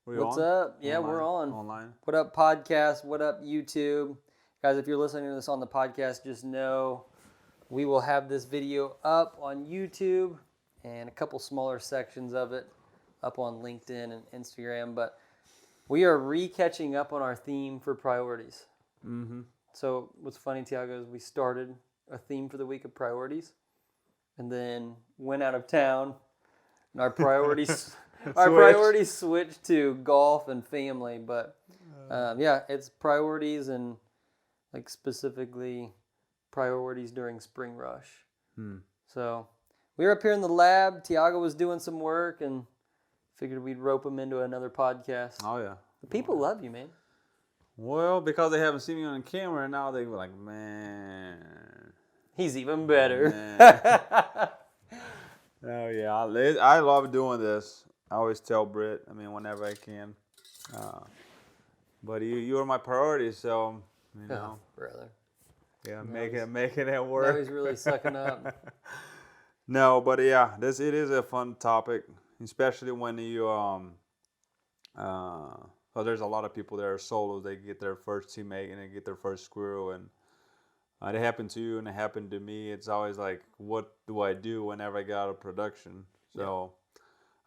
What's on? up? Yeah, Online? we're on. Online. What up, podcast? What up, YouTube? Guys, if you're listening to this on the podcast, just know we will have this video up on YouTube and a couple smaller sections of it up on LinkedIn and Instagram. But we are re-catching up on our theme for priorities. Mm-hmm. So what's funny, Thiago, is we started a theme for the week of priorities and then went out of town and our priorities... Our priorities switched to golf and family, but yeah, it's priorities and like specifically priorities during spring rush. So we were up here in the lab. Thiago was doing some work and figured we'd rope him into another podcast. Oh, yeah. The people love you, man. Well, because they haven't seen me on camera, now they were like, man. He's even better. Oh, yeah. I love doing this. I always tell Britt, whenever I can. But you are my priority, so, Oh, brother. Yeah, making it work. Now he's really sucking up. No, but yeah, it is a fun topic, especially when you, well, there's a lot of people that are solos. They get their first teammate and they get their first squirrel, and it happened to you and it happened to me. It's always like, what do I do whenever I get out of production? So... Yeah.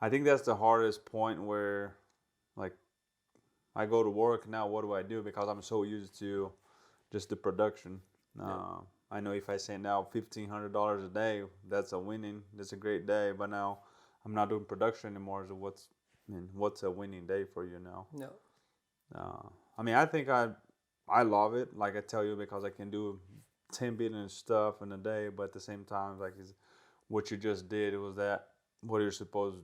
I think that's the hardest point where, like, I go to work now, what do I do? Because I'm so used to just the production. I know if I send out $1,500 a day, that's a great day. But now I'm not doing production anymore. So what's a winning day for you now? No. I think I love it. Like I tell you, because I can do 10 billion stuff in a day. But at the same time, like what you just did, it was that what you're supposed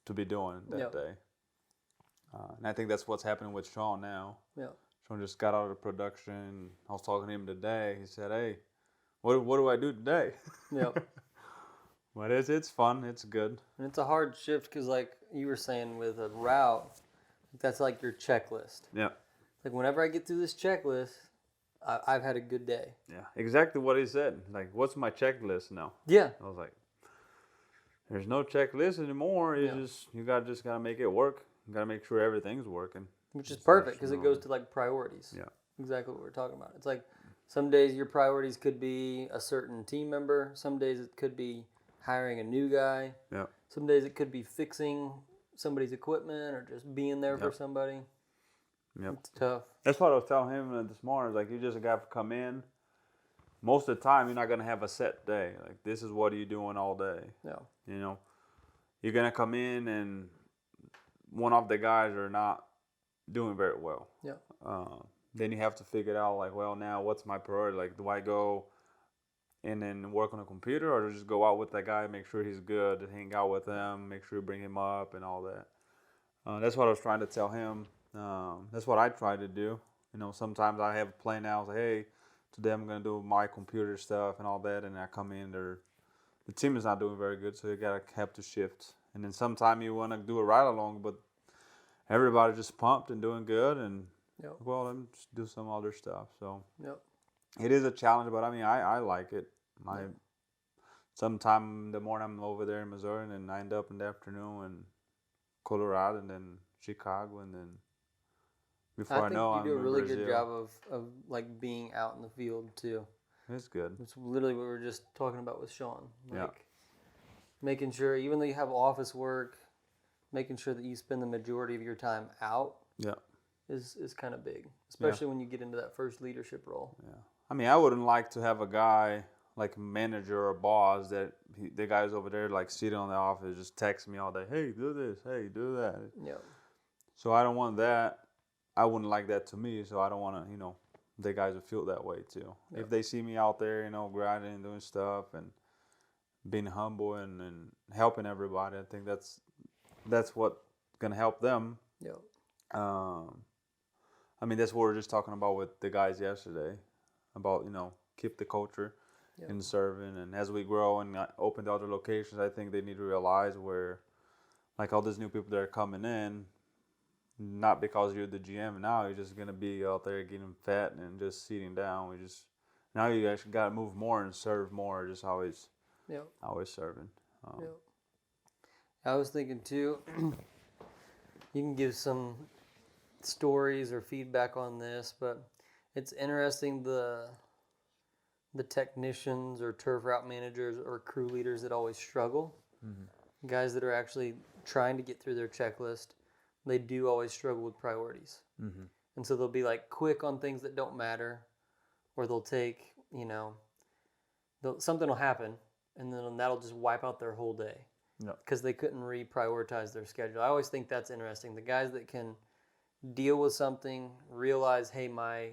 to be doing that day. And I think that's what's happening with Sean now. Yeah. Sean just got out of production. I was talking to him today. He said, hey, what do I do today? Yeah. But it's fun. It's good. And it's a hard shift because, like you were saying, with a route, that's like your checklist. Yeah. Like, whenever I get through this checklist, I've had a good day. Yeah, exactly what he said. Like, what's my checklist now? Yeah. I was like, there's no checklist anymore. It's you gotta make it work. You gotta make sure everything's working. Which is perfect because it goes to like priorities. Yeah. Exactly what we're talking about. It's like some days your priorities could be a certain team member. Some days it could be hiring a new guy. Yeah. Some days it could be fixing somebody's equipment or just being there for somebody. Yep. It's tough. That's what I was telling him this morning. Like, you just got to come in. Most of the time, you're not going to have a set day. Like, this is what are you doing all day. Yeah. You're going to come in and one of the guys are not doing very well. Yeah. Then you have to figure it out, like, well, now what's my priority? Like, do I go and then work on a computer, or just go out with that guy, make sure he's good, hang out with him, make sure you bring him up and all that. That's what I was trying to tell him. That's what I try to do. Sometimes I have a plan out, like, hey, today I'm going to do my computer stuff and all that, and I come in, the team is not doing very good, so you have to shift. And then sometime you want to do a ride along, but everybody's just pumped and doing good, and well, let me just do some other stuff. So it is a challenge, but I like it. Sometime in the morning I'm over there in Missouri, and then I end up in the afternoon in Colorado, and then Chicago, and then before I know, you do a really Brazil. good job of like being out in the field too. It's good. It's literally what we were just talking about with Sean. Making sure, even though you have office work, making sure that you spend the majority of your time out. Is kind of big, especially when you get into that first leadership role. Yeah. I wouldn't like to have a guy like a manager or a boss that the guy's over there like sitting on the office just text me all day, hey, do this, hey, do that. Yeah. So I don't want that. I wouldn't like that to me, so I don't want to, the guys would feel that way too. Yeah. If they see me out there, grinding and doing stuff and being humble and helping everybody, I think that's what's going to help them. Yeah. That's what we were just talking about with the guys yesterday, about, keep the culture in serving. And as we grow and open to other locations, I think they need to realize where, like, all these new people that are coming in, not because you're the GM now, you're just going to be out there getting fat and just sitting down. Now you actually got to move more and serve more, just always serving. I was thinking too, You can give some stories or feedback on this, but it's interesting the technicians or turf route managers or crew leaders that always struggle. Guys that are actually trying to get through their checklist, they do always struggle with priorities. And so they'll be like quick on things that don't matter, or they'll take, something will happen and then that'll just wipe out their whole day because they couldn't reprioritize their schedule. I always think that's interesting. The guys that can deal with something, realize, hey, my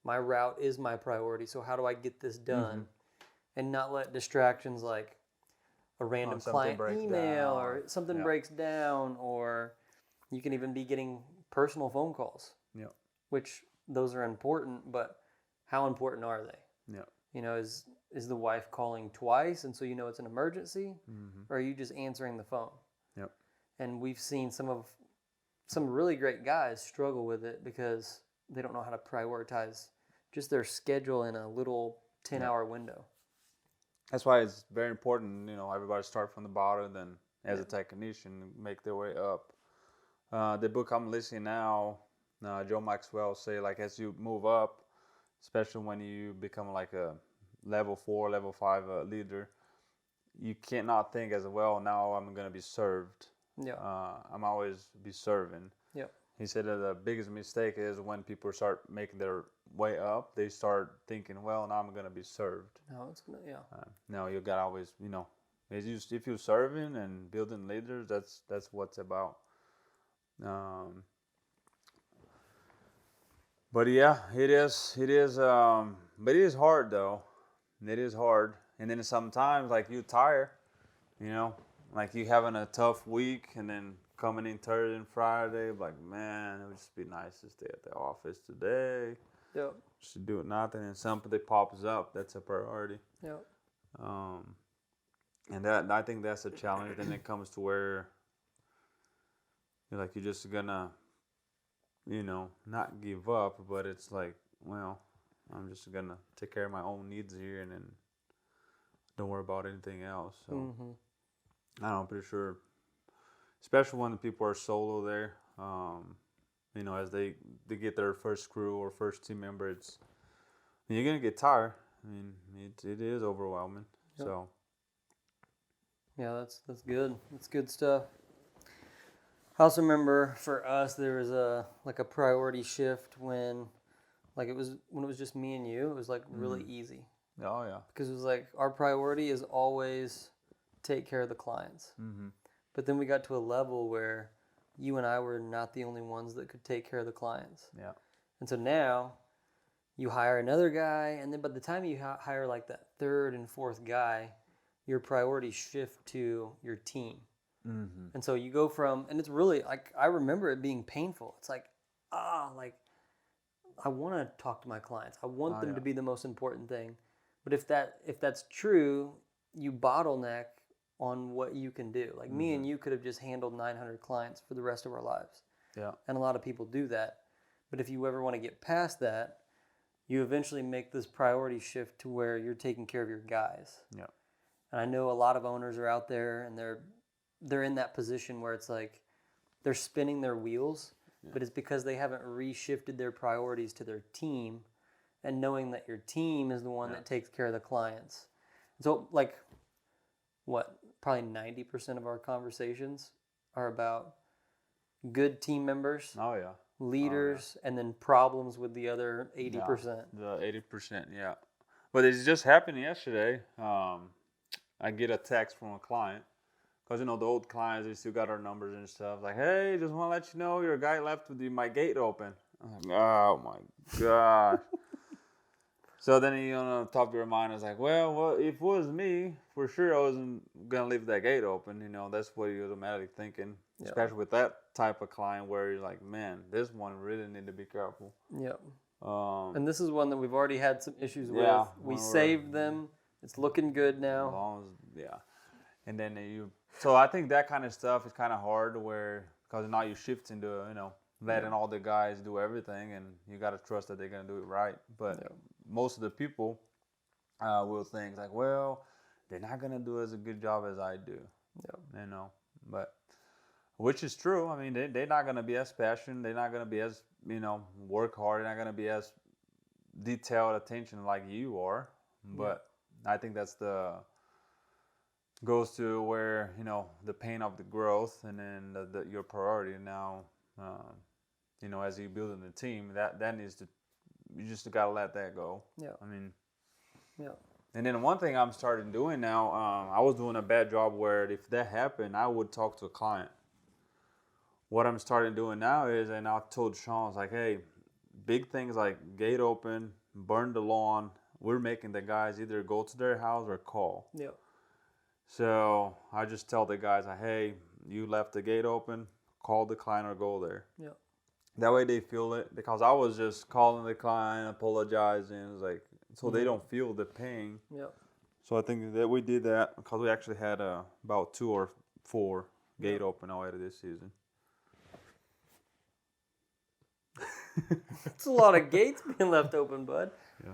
route is my priority, so how do I get this done? And not let distractions like a random client email or something breaks down, or you can even be getting personal phone calls, which those are important, but how important are they? Is the wife calling twice and so it's an emergency, or are you just answering the phone? And we've seen some really great guys struggle with it because they don't know how to prioritize just their schedule in a little 10-hour window. That's why it's very important, everybody start from the bottom, then as a technician, make their way up. The book I'm listening now, Joe Maxwell say, like, as you move up, especially when you become like a level 4, level 5 leader, you cannot think as well, now I'm going to be served. I'm always be serving. He said that the biggest mistake is when people start making their way up, they start thinking, well, now I'm going to be served. No, it's going to, No, you got to always, if you're serving and building leaders, that's what's about. But yeah, it is, but it is hard though. It is hard. And then sometimes like you tire, like you having a tough week and then coming in Thursday and Friday, like, man, it would just be nice to stay at the office today. Just to do nothing, and something that pops up, that's a priority. And that, I think that's a challenge. Then it comes to where you're just gonna, not give up, but it's like, well, I'm just gonna take care of my own needs here and then don't worry about anything else. So I don't know, I'm pretty sure, especially when the people are solo there, as they get their first crew or first team member, you're gonna get tired. I mean, it is overwhelming. So yeah, that's good. That's good stuff. I also remember for us there was a priority shift when it was just me and you. It was like really easy. Oh yeah. Because it was like our priority is always take care of the clients. But then we got to a level where you and I were not the only ones that could take care of the clients. And so now you hire another guy, and then by the time you hire like that third and fourth guy, your priorities shift to your team. And so you go from, and it's really like, I remember it being painful. It's like, I want to talk to my clients. I want them to be the most important thing. But if that's true, you bottleneck on what you can do. Like me and you could have just handled 900 clients for the rest of our lives. And a lot of people do that. But if you ever want to get past that, you eventually make this priority shift to where you're taking care of your guys. And I know a lot of owners are out there and they're in that position where it's like they're spinning their wheels, but it's because they haven't reshifted their priorities to their team and knowing that your team is the one that takes care of the clients. So like probably 90% of our conversations are about good team members, leaders, and then problems with the other 80%. The 80%, yeah. But it just happened yesterday. I get a text from a client. Because, the old clients, they still got our numbers and stuff. Like, hey, just want to let you know your guy left with my gate open. I'm like, oh, my gosh. So then, on the top of your mind, I was like, well, if it was me, for sure I wasn't going to leave that gate open. That's what you're automatically thinking. Especially with that type of client where you're like, man, this one really need to be careful. And this is one that we've already had some issues with. We saved them. It's looking good now. And then so I think that kind of stuff is kind of hard because now you shift into, letting all the guys do everything and you got to trust that they're going to do it right. But most of the people will think like, well, they're not going to do as a good job as I do. But Which is true. I mean, they're not going to be as passionate. They're not going to be as, work hard. They're not going to be as detailed attention like you are. But I think that's goes to where, the pain of the growth and then your priority now, as you building the team, that needs to, you just got to let that go. Yeah. I mean, yeah. And then one thing I'm starting doing now, I was doing a bad job where if that happened, I would talk to a client. What I'm starting doing now is, and I told Sean, I was like, hey, big things like gate open, burn the lawn, we're making the guys either go to their house or call. Yeah. So I just tell the guys, like, hey, you left the gate open, call the client or go there. Yeah. That way they feel it, because I was just calling the client, apologizing, it's like, so they don't feel the pain. Yeah. So I think that we did that because we actually had about 2 or 4 gate open already this season. It's a lot of gates being left open, bud. Yeah.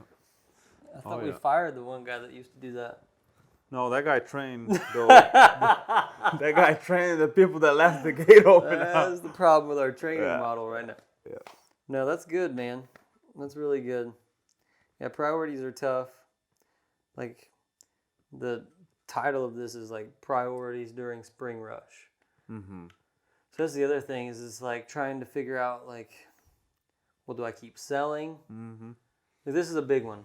I thought we fired the one guy that used to do that. No, that guy trained that guy trained the people that left the gate open. That's the problem with our training model right now. Yeah. No, that's good, man. That's really good. Yeah, priorities are tough. Like, the title of this is like priorities during spring rush. Mm-hmm. So that's the other thing is like trying to figure out like, well, do I keep selling? Mm-hmm. Like, this is a big one.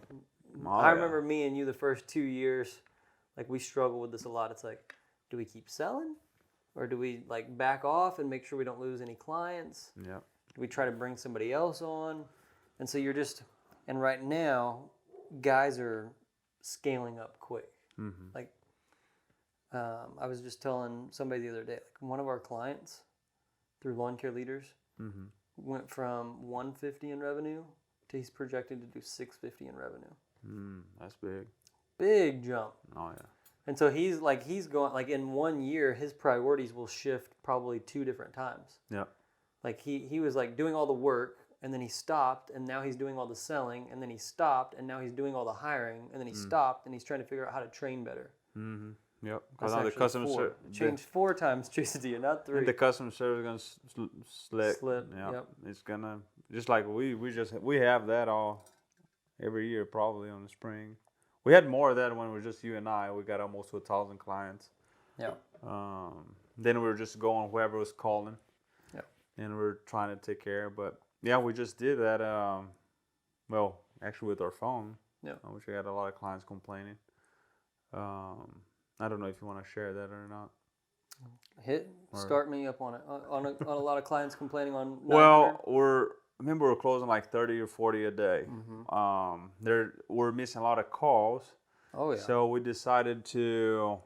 Oh, I remember me and you the first 2 years, like we struggle with this a lot. It's like, do we keep selling? Or do we like back off and make sure we don't lose any clients? Yeah. Do we try to bring somebody else on? And so you're just, and right now, guys are scaling up quick. Mm-hmm. Like, I was just telling somebody the other day, like one of our clients through Lawncare Leaders went from 150 in revenue to he's projected to do 650 in revenue. That's big. Big jump. Oh yeah. And so he's going, like in 1 year, his priorities will shift probably 2 different times. Yeah. Like he was like doing all the work and then he stopped and now he's doing all the selling and then he stopped and now he's doing all the hiring and then he stopped and he's trying to figure out how to train better. Mm-hmm. Yep. That's Because now the customer service changed 4 times, Tracy, not 3. And the customer service is gonna slip. Yep. It's gonna just like we have that all every year probably on the spring. We had more of that when it was just you and I. We got almost 1,000 clients. Yeah. Then we were just going whoever was calling. Yeah. And we are trying to take care. But yeah, we just did that. Well, actually with our phone. Yeah. Which we had a lot of clients complaining. I don't know if you want to share that or not. Start me up on it. On a lot of clients complaining on. Well, we're closing like 30 or 40 a day. We're missing a lot of calls. Oh yeah. So we decided to,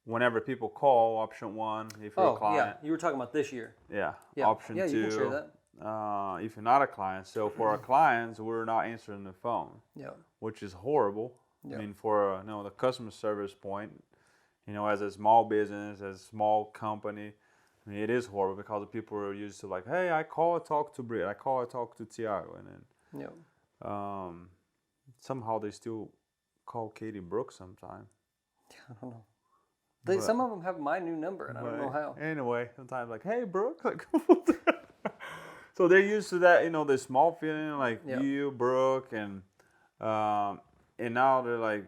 whenever people call, option 1 if you're a client. Yeah, you were talking about this year. Yeah. Yeah. Option 2. You can share that. If you're not a client. So for our clients, we're not answering the phone. Yeah. Which is horrible. Yeah. I mean, for the customer service point, as a small business, as a small company, I mean, it is horrible because the people are used to like, hey, I call and talk to Britt, I call and talk to Thiago, and then somehow they still call Katie Brooks sometime. I don't know. Some of them have my new number, and I don't know how. Anyway, sometimes like, hey, Brooke, like, so they're used to that, the small feeling like you, Brooke, and now they're like,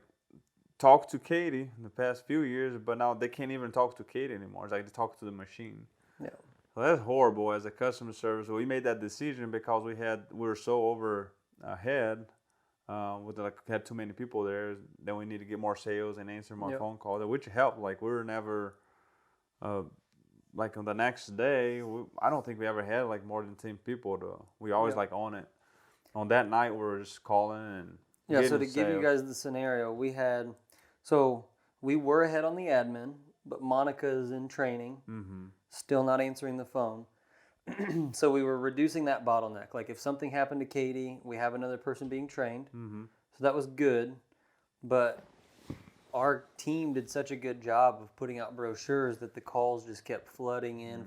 talk to Katie in the past few years, but now they can't even talk to Katie anymore. It's like they talk to the machine. Yeah. So that's horrible as a customer service. So we made that decision because we were so overhead. Had too many people there. Then we need to get more sales and answer more phone calls, which helped. Like we were never, like on the next day, I don't think we ever had like more than 10 people. We always like on it. On that night, we were just calling and. Yeah, so to give you guys the scenario, we were ahead on the admin, but Monica is in training, still not answering the phone. So we were reducing that bottleneck. Like if something happened to Katie, we have another person being trained. So that was good, but our team did such a good job of putting out brochures that the calls just kept flooding in.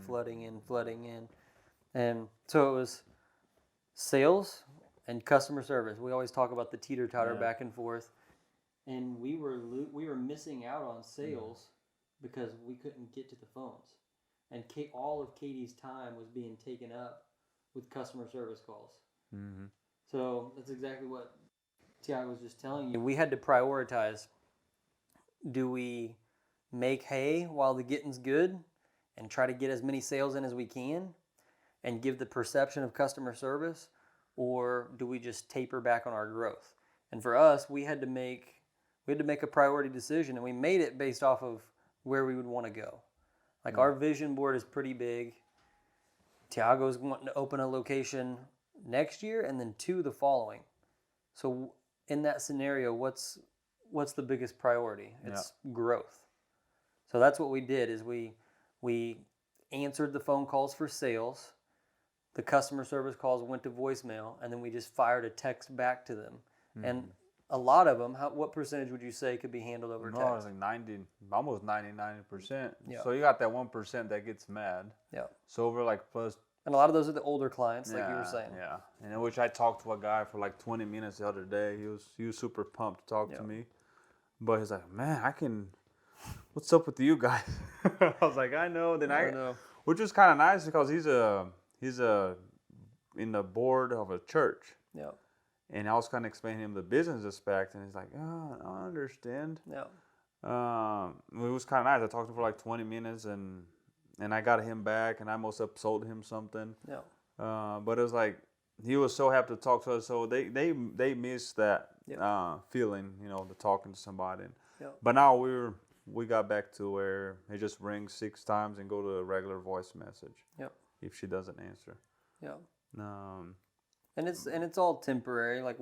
And so it was sales and customer service. We always talk about the teeter-totter back and forth. And we were missing out on sales because we couldn't get to the phones. and all of Katie's time was being taken up with customer service calls. Mm-hmm. So that's exactly what Thiago was just telling you. We had to prioritize. Do we make hay while the getting's good and try to get as many sales in as we can and give the perception of customer service, or do we just taper back on our growth? And for us, we had to make a priority decision, and we made it based off of where we would want to go. Like our vision board is pretty big. Thiago's wanting to open a location next year and then 2 the following. So in that scenario, what's the biggest priority? It's growth. So that's what we did is we answered the phone calls for sales. The customer service calls went to voicemail, and then we just fired a text back to them. Mm-hmm. And a lot of them, what percentage would you say could be handled over text? No, it's like 90, almost 90%. Yeah. So you got that 1% that gets mad. Yeah. So over like plus. And a lot of those are the older clients, like you were saying. Yeah. And in which I talked to a guy for like 20 minutes the other day. He was super pumped to talk to me. But he's like, man, what's up with you guys? I was like, I know. Then I know. Which was kind of nice because he's in the board of a church. Yeah. And I was kind of explaining him the business aspect, and he's like, oh, I understand. Yeah. It was kind of nice. I talked to him for like 20 minutes, and I got him back, and I must have sold him something. Yeah. But it was like, he was so happy to talk to us. So they missed that feeling, to talking to somebody. But now we got back to where it just rings 6 times and go to a regular voice message. Yep. If she doesn't answer. Yeah. And it's all temporary. Like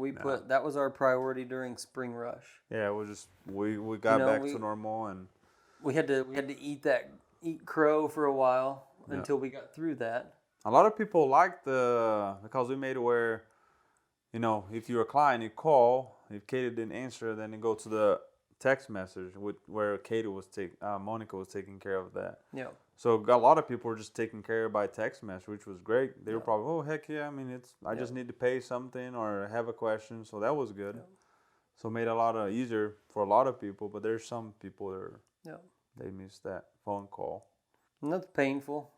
that was our priority during spring rush. Yeah, it was just we got back to normal, and we had to eat crow for a while until we got through that. A lot of people liked because we made it where, if you're a client, you call. If Katie didn't answer, then you go to the text message where Monica was taking care of that. Yeah. So a lot of people were just taken care of by text message, which was great. They were probably, oh heck yeah, I mean I just need to pay something or have a question, so that was good. Yeah. So it made it a lot easier for a lot of people, but there's some people that they miss that phone call. And that's painful.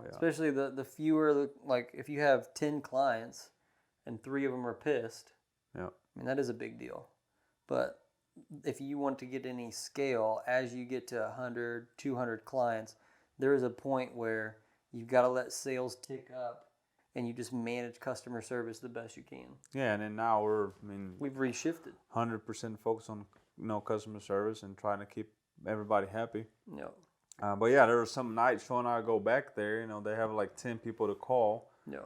Especially the fewer, like if you have 10 clients and 3 of them are pissed. Yeah. I mean that is a big deal. But if you want to get any scale, as you get to 100, 200 clients, there is a point where you've got to let sales tick up and you just manage customer service the best you can. Yeah, and then now we've reshifted. 100% focus on customer service and trying to keep everybody happy. Yeah. But yeah, there were some nights Sean and I go back there, they have like 10 people to call. Yeah.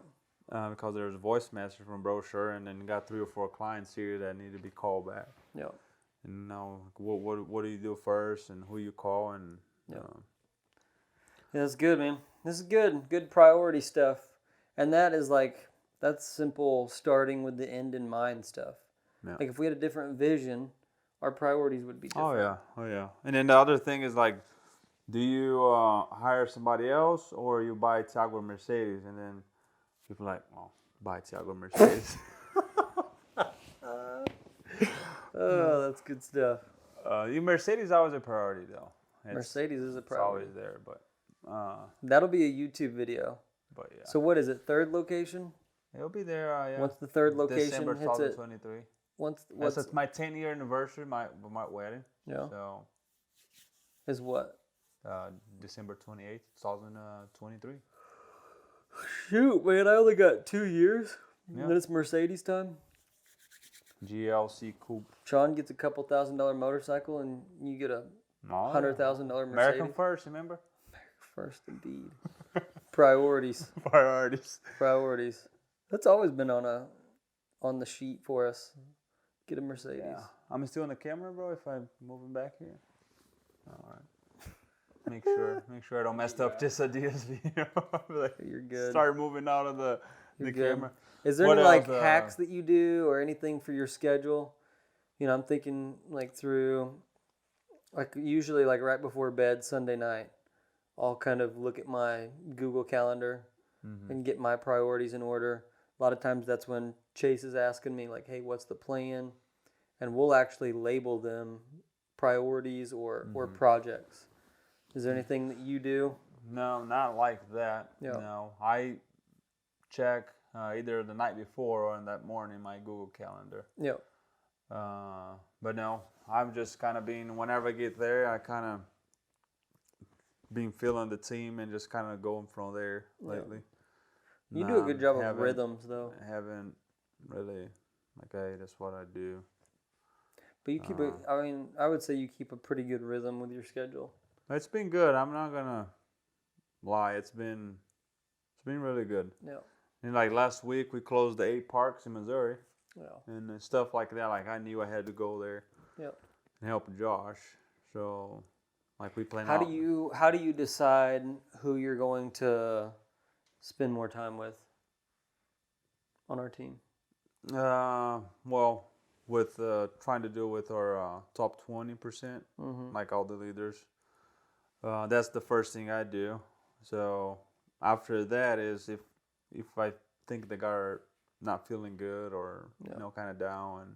Because there's a voice message from brochure, and then you got 3 or 4 clients here that need to be called back. Yeah. And now, what do you do first, and who you call, and yeah, that's good, man. This is good priority stuff, and that's simple. Starting with the end in mind stuff. Yeah. Like if we had a different vision, our priorities would be different. Oh yeah. And then the other thing is like, do you hire somebody else, or you buy Thiago Mercedes, and then people are like, well, buy Thiago Mercedes. Oh, that's good stuff. Mercedes is always a priority, though. Mercedes is a priority. It's always there, but that'll be a YouTube video. But yeah. So what is it? 3rd location? It'll be there. Yeah. Once the 3rd location December hits 2023. That's my 10-year anniversary, my wedding. Yeah. So. Is what? December 28th, 2023. Shoot, man! I only got 2 years. Yeah. And then it's Mercedes time. GLC coupe. Sean gets a couple $1,000 motorcycle, and you get a $100,000 Mercedes. American first, remember? American first, indeed. Priorities. That's always been on the sheet for us. Get a Mercedes. Yeah. I'm still on the camera, bro. If I'm moving back here. All right. Make sure I don't mess up this video. You're good. Start moving out of the camera. Is there any hacks that you do or anything for your schedule? I'm thinking through, usually right before bed Sunday night, I'll kind of look at my Google Calendar and get my priorities in order. A lot of times that's when Chase is asking me hey, what's the plan? And we'll actually label them priorities or projects. Is there anything that you do? No, not like that. Yeah. No, I check either the night before or in that morning my Google Calendar. Yeah. But no, I'm just kind of being, whenever I get there, I kind of been feeling the team and just kind of going from there lately. You do a good job of rhythms, though. I haven't really, like, hey, that's what I do. But you keep I would say you keep a pretty good rhythm with your schedule. It's been good. I'm not gonna lie. It's been really good. Yeah. And like last week, we closed the 8 parks in Missouri. Yeah. And stuff like that. Like I knew I had to go there. Yeah. And help Josh. So, like we plan. How do you decide who you're going to spend more time with on our team? Well, with trying to do with our top 20%, like all the leaders. That's the first thing I do. So after that is if I think the guy are not feeling good or kind of down, and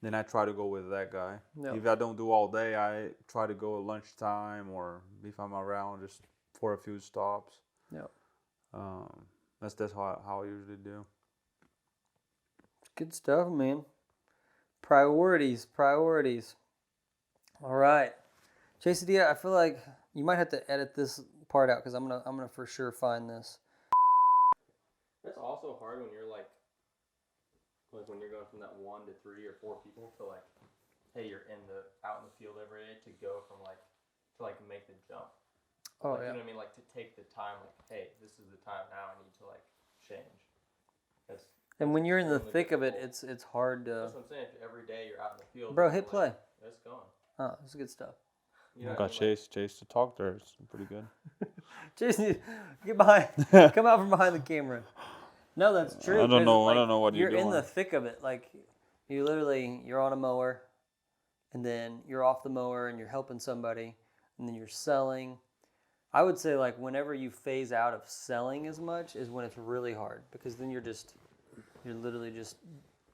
then I try to go with that guy. Yeah. If I don't do all day, I try to go at lunchtime, or if I'm around, just for a few stops. Yeah. That's how I usually do. Good stuff, man. Priorities. All right, JCD, I feel like you might have to edit this part out because I'm gonna for sure find this. That's also hard when you're like when you're going from that 1 to 3 or 4 people to like, hey, you're out in the field every day, to go from to make the jump. Oh, yeah. You know what I mean? Like to take the time, like, hey, this is the time now. I need to like change. And when you're in the thick of it, it's hard to. That's what I'm saying. If every day you're out in the field. Bro, hit play. It's going. Oh, this is good stuff. You got Chase to talk there. It's pretty good. Chase, get behind. Come out from behind the camera. No, that's true. I don't know what you're doing. You're in the thick of it. Like you're on a mower, and then you're off the mower and you're helping somebody, and then you're selling. I would say like whenever you phase out of selling as much is when it's really hard, because then you're literally just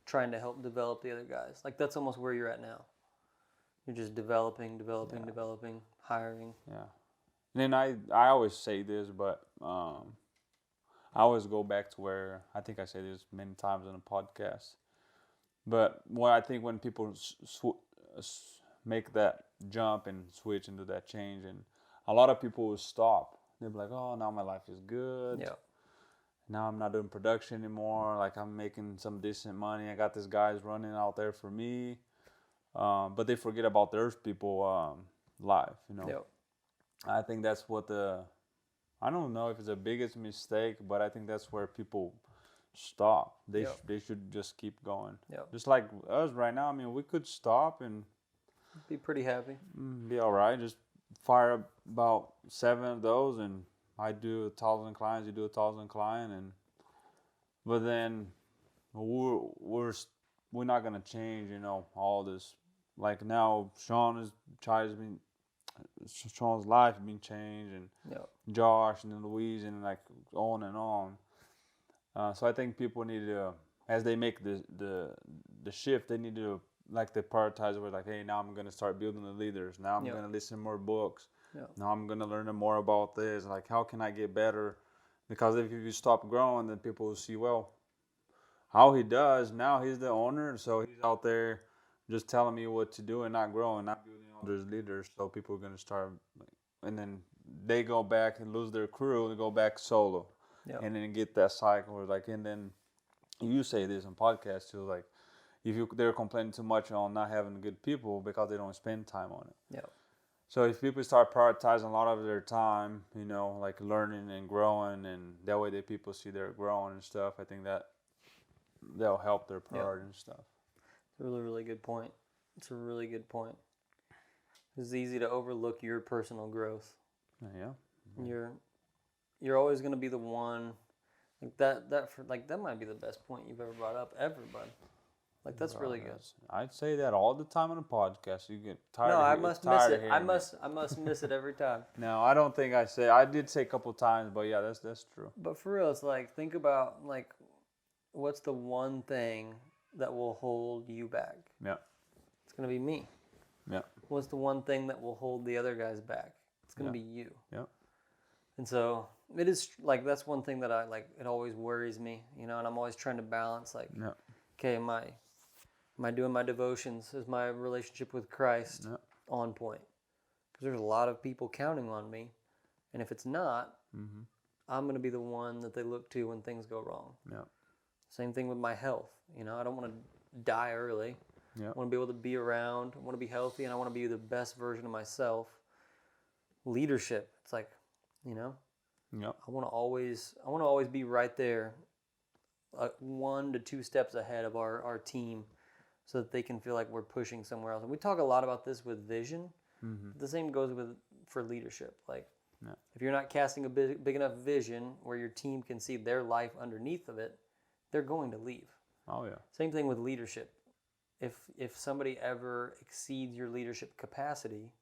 trying to help develop the other guys. Like that's almost where you're at now. You're just developing, hiring. Yeah. And then I always say this, but I always go back to where I think I say this many times on the podcast. But I think when people make that jump and switch into that change, and a lot of people will stop. They'll be like, "Oh, now my life is good. Yeah. Now I'm not doing production anymore. Like I'm making some decent money. I got these guys running out there for me." But they forget about their people life, you know. Yep. I think that's what I don't know if it's the biggest mistake, but I think that's where people stop. They should just keep going. Yep. Just like us right now. I mean, we could stop and be pretty happy. Be all right. Just fire about 7 of those, and I do 1,000 clients. You do 1,000 clients, but then we're not gonna change, you know, all this. Like now, Sean's life been changed, and Josh, and then Louise, and like on and on. So I think people need to, as they make the shift, they need to like they prioritize. We're like, hey, now I'm gonna start building the leaders. Now I'm gonna listen more books. Now I'm gonna learn more about this. Like, how can I get better? Because if you stop growing, then people will see, well, how he does now. He's the owner, so he's out there just telling me what to do and not growing, not building others leaders. So people are gonna start, and then they go back and lose their crew and go back solo, and then get that cycle. Where like, and then you say this on podcasts too, like if they're complaining too much on not having good people because they don't spend time on it. Yeah. So if people start prioritizing a lot of their time, you know, like learning and growing, and that way that people see they're growing and stuff, I think that they'll help their priority and stuff. It's a really, really good point. It's easy to overlook your personal growth. Yeah. Mm-hmm. You're always going to be the one, like that might be the best point you've ever brought up ever, bud. Like that's really good. I'd say that all the time on a podcast. You get tired. No, I must miss it. I must miss it every time. No, I don't think I say. I did say a couple times, but yeah, that's true. But for real, it's like, think about like, what's the one thing that will hold you back? Yeah. It's gonna be me. Yeah. What's the one thing that will hold the other guys back? It's gonna be you. Yeah. And so it is like, that's one thing that I like, it always worries me, you know, and I'm always trying to balance like, Yeah. okay, am I doing my devotions? Is my relationship with Christ Yeah. on point? Because there's a lot of people counting on me. And if it's not, Mm-hmm. I'm going to be the one that they look to when things go wrong. Yeah. Same thing with my health. You know, I don't want to die early. Yeah. I want to be able to be around. I want to be healthy, and I want to be the best version of myself. Leadership. It's like, you know, Yeah. I want to always be right there, 1 to 2 steps ahead of our team, so that they can feel like we're pushing somewhere else. And we talk a lot about this with vision. Mm-hmm. The same goes for leadership. Like, Yeah. if you're not casting a big enough vision where your team can see their life underneath of it, they're going to leave. Oh yeah. Same thing with leadership. If somebody ever exceeds your leadership capacity,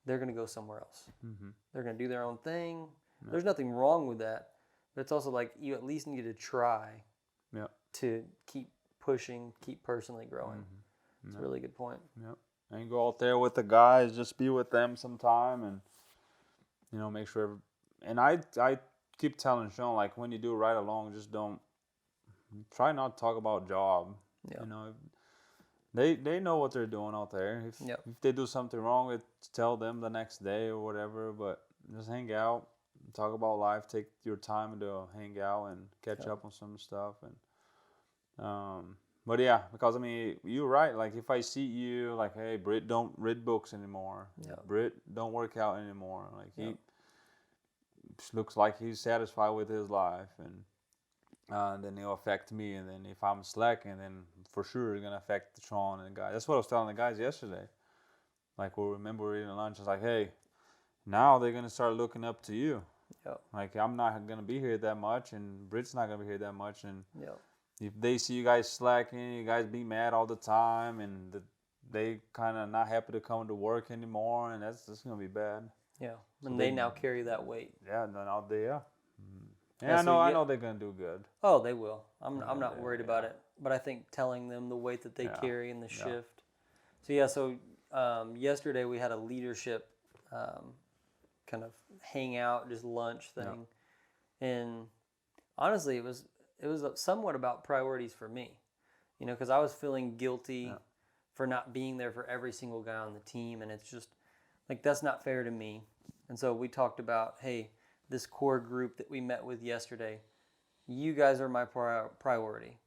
they're going to go somewhere else. Mm-hmm. They're going to do their own thing. Yeah. There's nothing wrong with that, but it's also like you at least need to try Yeah. to keep pushing, keep personally growing. Mm-hmm. It's a really good point. Yep. And go out there with the guys, just be with them sometime, and you know, make sure. And I keep telling Sean, like, when you do ride along, just don't try not to talk about job. Yeah. You know, they know what they're doing out there. If they do something wrong, it's tell them the next day or whatever. But just hang out, talk about life, take your time to hang out and catch up on some stuff. And but yeah, because I mean, you're right. Like, if I see you, like, hey, Britt don't read books anymore. Yeah. Britt don't work out anymore. Like, he looks like he's satisfied with his life, and then it'll affect me. And then if I'm slacking, then for sure it's gonna affect Sean and the guys. That's what I was telling the guys yesterday. Like, we were eating lunch. I was like, hey, now they're gonna start looking up to you. Yep. Like, I'm not gonna be here that much, and Britt's not gonna be here that much, and Yep. if they see you guys slacking, you guys be mad all the time, and they kind of not happy to come to work anymore, and that's gonna be bad. Yeah. So And they now carry that weight. Yeah, no, now they Yeah, Yeah, so I know they're gonna do good. Oh, they will. I'm Yeah, not worried about it. But I think telling them the weight that they Yeah. carry in the Yeah. shift. So yesterday we had a leadership kind of hangout, just lunch thing, and honestly, it was somewhat about priorities for me, you know, because I was feeling guilty for not being there for every single guy on the team, and it's just like, that's not fair to me. And so we talked about, hey, this core group that we met with yesterday, you guys are my priority.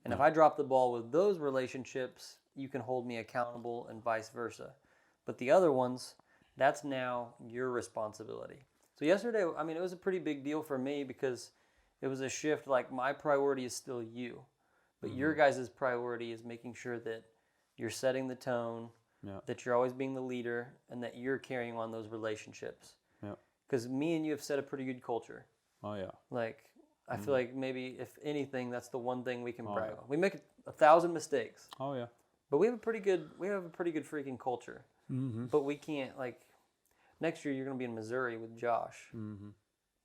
And if I drop the ball with those relationships, you can hold me accountable, and vice versa. But the other ones, that's now your responsibility. So yesterday, I mean, it was a pretty big deal for me, because it was a shift. Like, my priority is still you, but your guys' priority is making sure that you're setting the tone, that you're always being the leader, and that you're carrying on those relationships. Because me and you have set a pretty good culture. Oh yeah. Like, I feel like maybe, if anything, that's the one thing we can brag on. We make 1,000 mistakes. Oh yeah. But we have a pretty good freaking culture. Mm-hmm. But we can't, like, next year you're going to be in Missouri with Josh. Mm-hmm.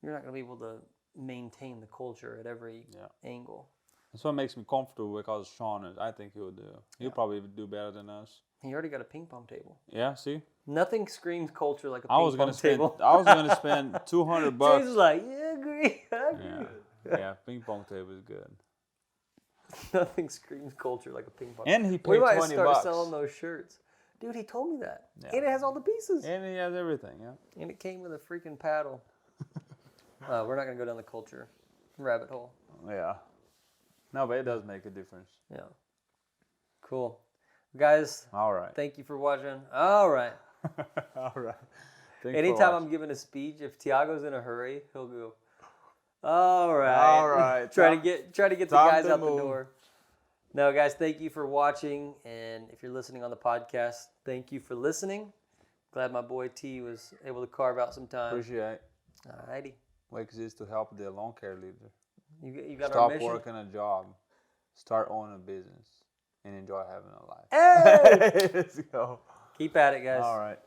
You're not going to be able to maintain the culture at every angle. That's what makes me comfortable, because Sean I think he'll probably do better than us. He already got a ping pong table. Yeah, see? Nothing screams culture like a ping pong table. I was gonna spend $200. Jason's like, yeah, I agree. Yeah, ping pong table is good. Nothing screams culture like a ping pong. And he paid We might $20. start selling those shirts. Dude, he told me that. Yeah. And it has all the pieces. And he has everything, yeah. And it came with a freaking paddle. We're not going to go down the culture rabbit hole. Yeah. No, but it does make a difference. Yeah. Cool. Guys, All right. thank you for watching. All right. All right. Anytime I'm giving a speech, if Thiago's in a hurry, he'll go, all right. All right. try to get the guys out the move. door. No, guys, thank you for watching. And if you're listening on the podcast, thank you for listening. Glad my boy T was able to carve out some time. Appreciate it. All righty. Ways is to help the Lawncare leader. You got our Stop mission? working a job. Start owning a business. And enjoy having a life. Hey! Let's go. Keep at it, guys. All right.